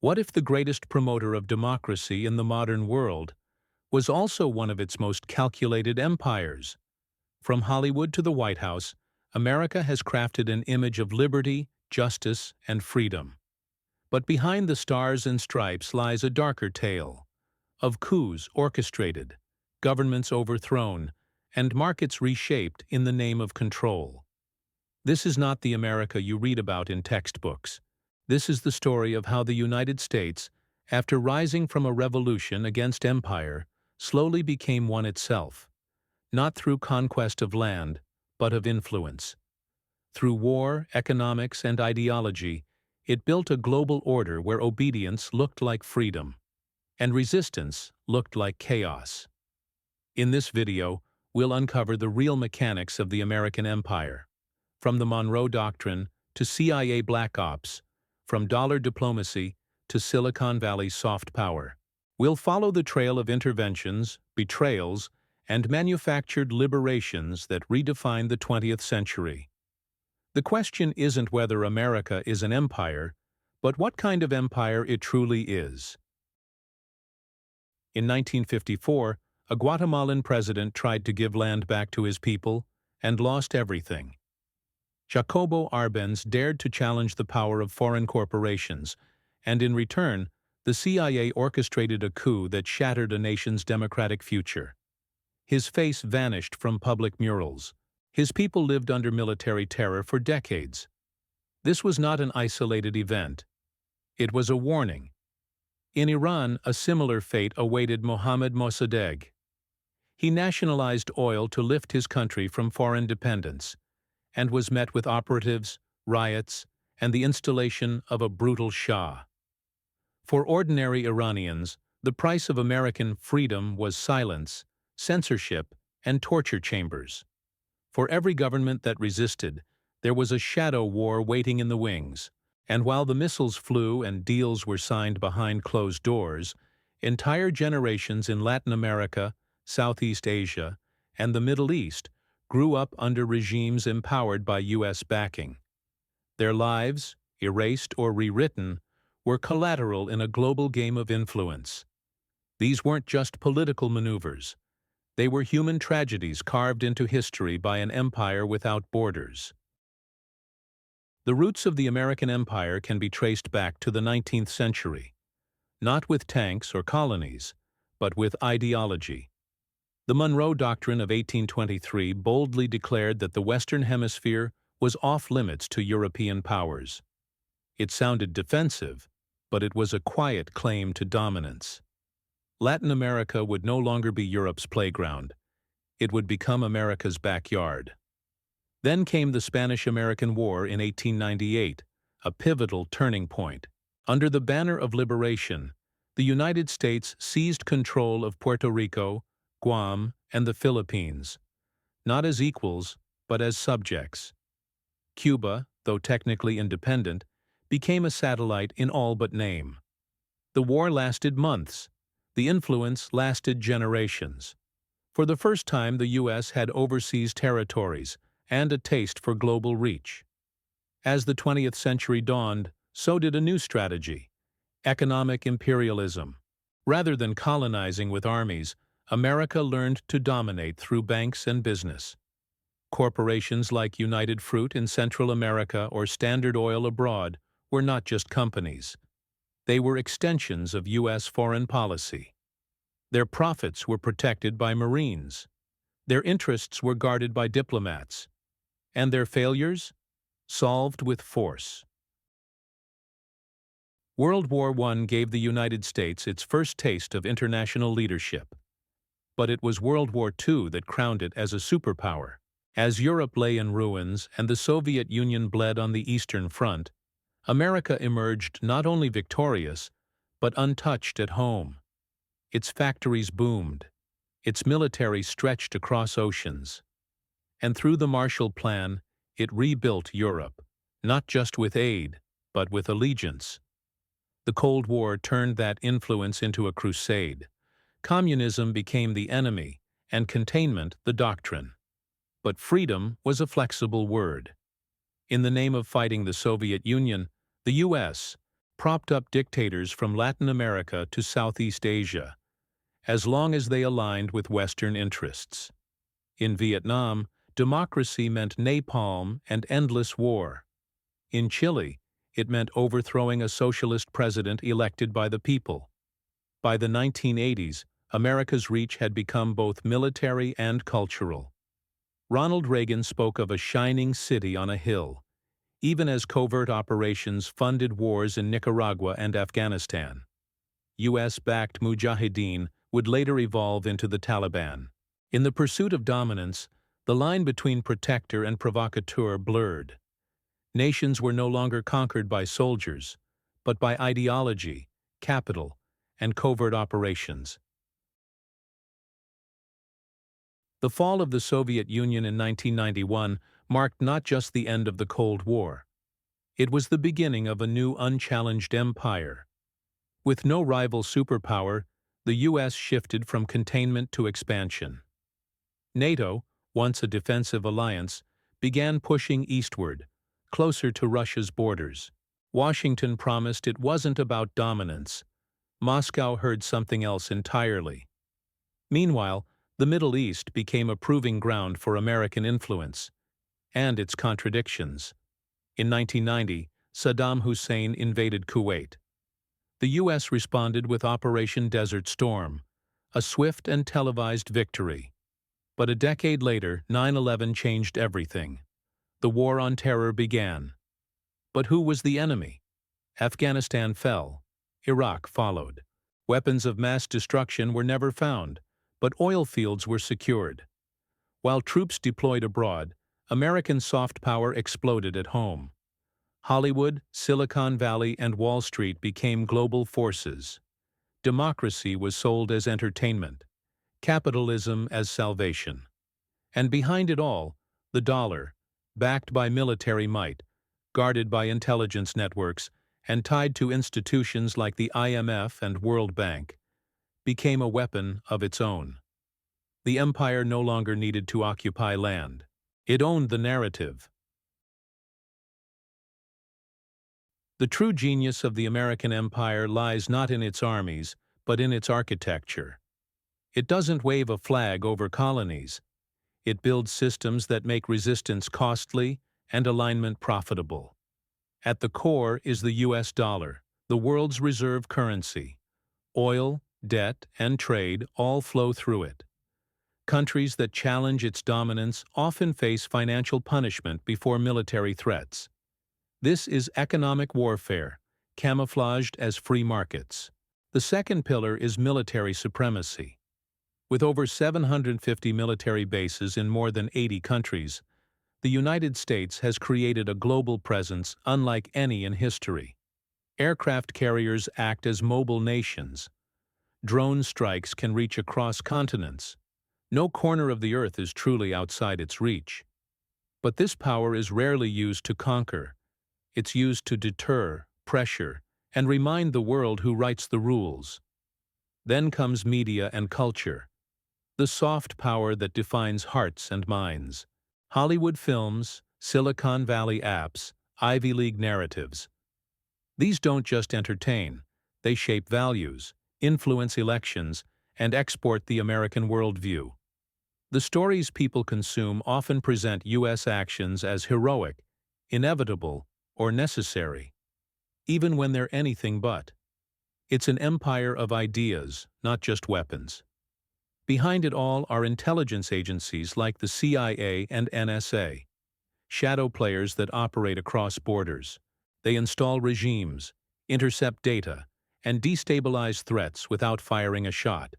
What if the greatest promoter of democracy in the modern world was also one of its most calculated empires? From Hollywood to the White House, America has crafted an image of liberty, justice, and freedom. But behind the stars and stripes lies a darker tale of coups orchestrated, governments overthrown, and markets reshaped in the name of control. This is not the America you read about in textbooks. This is the story of how the United States, after rising from a revolution against empire, slowly became one itself, not through conquest of land, but of influence. Through war, economics, and ideology, it built a global order where obedience looked like freedom, and resistance looked like chaos. In this video, we'll uncover the real mechanics of the American empire, from the Monroe Doctrine to CIA black ops, from dollar diplomacy to Silicon Valley's soft power. We'll follow the trail of interventions, betrayals, and manufactured liberations that redefined the 20th century. The question isn't whether America is an empire, but what kind of empire it truly is. In 1954, a Guatemalan president tried to give land back to his people and lost everything. Jacobo Arbenz dared to challenge the power of foreign corporations, and in return, the CIA orchestrated a coup that shattered a nation's democratic future. His face vanished from public murals. His people lived under military terror for decades. This was not an isolated event. It was a warning. In Iran, a similar fate awaited Mohammad Mossadegh. He nationalized oil to lift his country from foreign dependence, and was met with operatives, riots, and the installation of a brutal Shah. For ordinary Iranians, the price of American freedom was silence, censorship, and torture chambers. For every government that resisted, there was a shadow war waiting in the wings, and while the missiles flew and deals were signed behind closed doors, entire generations in Latin America, Southeast Asia, and the Middle East grew up under regimes empowered by U.S. backing. Their lives, erased or rewritten, were collateral in a global game of influence. These weren't just political maneuvers. They were human tragedies carved into history by an empire without borders. The roots of the American empire can be traced back to the 19th century, not with tanks or colonies, but with ideology. The Monroe Doctrine of 1823 boldly declared that the Western Hemisphere was off-limits to European powers. It sounded defensive, but it was a quiet claim to dominance. Latin America would no longer be Europe's playground. It would become America's backyard. Then came the Spanish-American War in 1898, a pivotal turning point. Under the banner of liberation, the United States seized control of Puerto Rico, Guam, and the Philippines, not as equals, but as subjects. Cuba, though technically independent, became a satellite in all but name. The war lasted months. The influence lasted generations. For the first time, the U.S. had overseas territories and a taste for global reach. As the 20th century dawned, so did a new strategy: economic imperialism. Rather than colonizing with armies, America learned to dominate through banks and business. Corporations like United Fruit in Central America or Standard Oil abroad were not just companies. They were extensions of U.S. foreign policy. Their profits were protected by Marines. Their interests were guarded by diplomats. And their failures? Solved with force. World War I gave the United States its first taste of international leadership. But it was World War II that crowned it as a superpower. As Europe lay in ruins and the Soviet Union bled on the Eastern Front, America emerged not only victorious, but untouched at home. Its factories boomed. Its military stretched across oceans. And through the Marshall Plan, it rebuilt Europe, not just with aid, but with allegiance. The Cold War turned that influence into a crusade. Communism became the enemy, and containment the doctrine. But freedom was a flexible word. In the name of fighting the Soviet Union, the U.S., propped up dictators from Latin America to Southeast Asia, as long as they aligned with Western interests. In Vietnam, democracy meant napalm and endless war. In Chile, it meant overthrowing a socialist president elected by the people. By the 1980s, America's reach had become both military and cultural. Ronald Reagan spoke of a shining city on a hill, even as covert operations funded wars in Nicaragua and Afghanistan. US-backed Mujahideen would later evolve into the Taliban. In the pursuit of dominance, the line between protector and provocateur blurred. Nations were no longer conquered by soldiers, but by ideology, capital, and covert operations. The fall of the Soviet Union in 1991 marked not just the end of the Cold War. It was the beginning of a new unchallenged empire. With no rival superpower, the US shifted from containment to expansion. NATO, once a defensive alliance, began pushing eastward, closer to Russia's borders. Washington promised it wasn't about dominance. Moscow heard something else entirely. Meanwhile, the Middle East became a proving ground for American influence and its contradictions. In 1990, Saddam Hussein invaded Kuwait. The U.S. responded with Operation Desert Storm, a swift and televised victory. But a decade later, 9/11 changed everything. The War on Terror began. But who was the enemy? Afghanistan fell. Iraq followed. Weapons of mass destruction were never found, but oil fields were secured. While troops deployed abroad, American soft power exploded at home. Hollywood, Silicon Valley, and Wall Street became global forces. Democracy was sold as entertainment, capitalism as salvation. And behind it all, the dollar, backed by military might, guarded by intelligence networks, and tied to institutions like the IMF and World Bank, became a weapon of its own. The empire no longer needed to occupy land. It owned the narrative. The true genius of the American empire lies not in its armies, but in its architecture. It doesn't wave a flag over colonies. It builds systems that make resistance costly and alignment profitable. At the core is the US dollar, the world's reserve currency. Oil, debt, and trade all flow through it. Countries that challenge its dominance often face financial punishment before military threats. This is economic warfare, camouflaged as free markets. The second pillar is military supremacy. With over 750 military bases in more than 80 countries, the United States has created a global presence unlike any in history. Aircraft carriers act as mobile nations. Drone strikes can reach across continents. No corner of the earth is truly outside its reach. But this power is rarely used to conquer. It's used to deter, pressure, and remind the world who writes the rules. Then comes media and culture, the soft power that defines hearts and minds. Hollywood films, Silicon Valley apps, Ivy League narratives. These don't just entertain, they shape values, influence elections, and export the American worldview. The stories people consume often present U.S. actions as heroic, inevitable, or necessary, even when they're anything but. It's an empire of ideas, not just weapons. Behind it all are intelligence agencies like the CIA and NSA, shadow players that operate across borders. They install regimes, intercept data, and destabilize threats without firing a shot.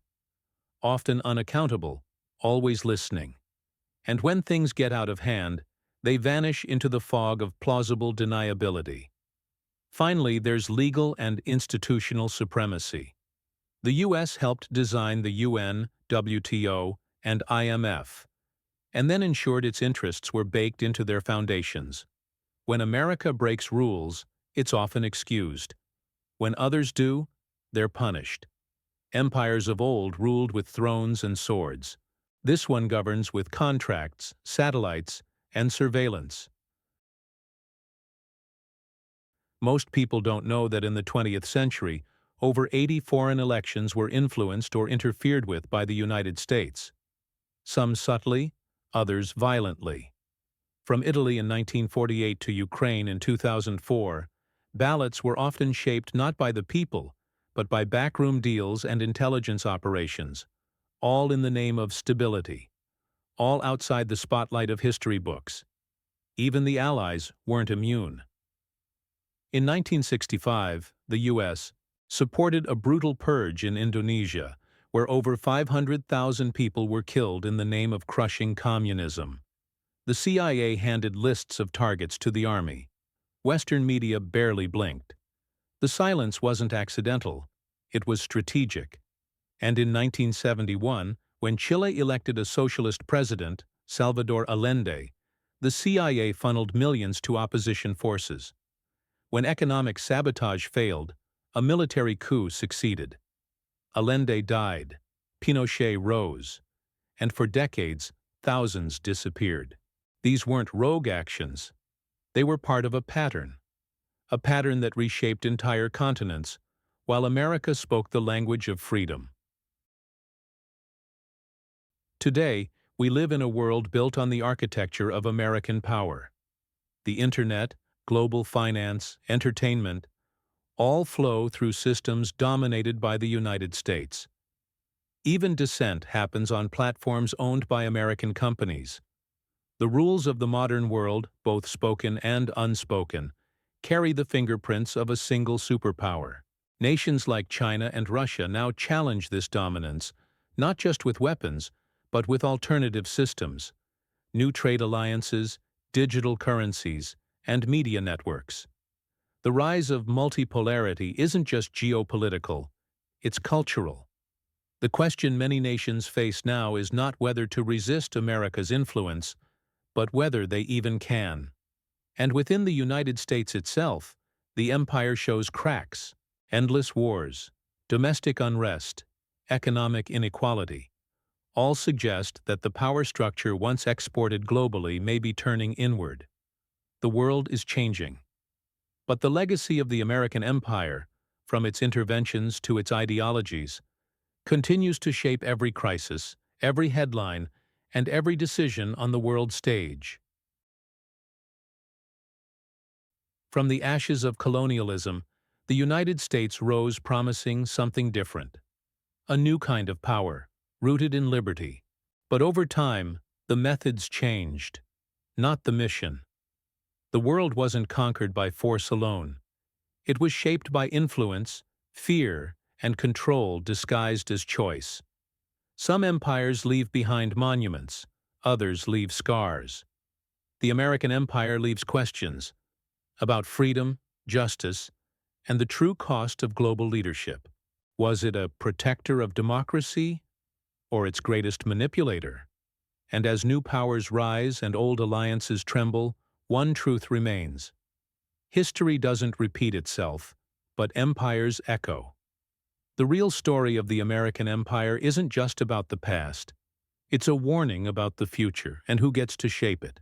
Often unaccountable, always listening. And when things get out of hand, they vanish into the fog of plausible deniability. Finally, there's legal and institutional supremacy. The U.S. helped design the UN, WTO, and IMF, and then ensured its interests were baked into their foundations. When America breaks rules, it's often excused. When others do, they're punished. Empires of old ruled with thrones and swords. This one governs with contracts, satellites, and surveillance. Most people don't know that in the 20th century, over 80 foreign elections were influenced or interfered with by the United States. Some subtly, others violently. From Italy in 1948 to Ukraine in 2004, ballots were often shaped not by the people, but by backroom deals and intelligence operations, all in the name of stability, all outside the spotlight of history books. Even the Allies weren't immune. In 1965, the U.S. supported a brutal purge in Indonesia, where over 500,000 people were killed in the name of crushing communism. The CIA handed lists of targets to the army. Western media barely blinked. The silence wasn't accidental, it was strategic. And in 1971, when Chile elected a socialist president, Salvador Allende, the CIA funneled millions to opposition forces. When economic sabotage failed, a military coup succeeded. Allende died, Pinochet rose, and for decades, thousands disappeared. These weren't rogue actions. They were part of a pattern that reshaped entire continents, while America spoke the language of freedom. Today, we live in a world built on the architecture of American power. The internet, global finance, entertainment, all flow through systems dominated by the United States. Even dissent happens on platforms owned by American companies. The rules of the modern world, both spoken and unspoken, carry the fingerprints of a single superpower. Nations like China and Russia now challenge this dominance, not just with weapons, but with alternative systems, new trade alliances, digital currencies, and media networks. The rise of multipolarity isn't just geopolitical, it's cultural. The question many nations face now is not whether to resist America's influence, but whether they even can. And within the United States itself, the empire shows cracks, endless wars, domestic unrest, economic inequality. All suggest that the power structure once exported globally may be turning inward. The world is changing. But the legacy of the American empire, from its interventions to its ideologies, continues to shape every crisis, every headline, and every decision on the world stage. From the ashes of colonialism, the United States rose promising something different. A new kind of power, rooted in liberty. But over time, the methods changed, not the mission. The world wasn't conquered by force alone. It was shaped by influence, fear, and control disguised as choice. Some empires leave behind monuments, others leave scars. The American empire leaves questions about freedom, justice, and the true cost of global leadership. Was it a protector of democracy, or its greatest manipulator? And as new powers rise and old alliances tremble, one truth remains. History doesn't repeat itself, but empires echo. The real story of the American empire isn't just about the past. It's a warning about the future and who gets to shape it.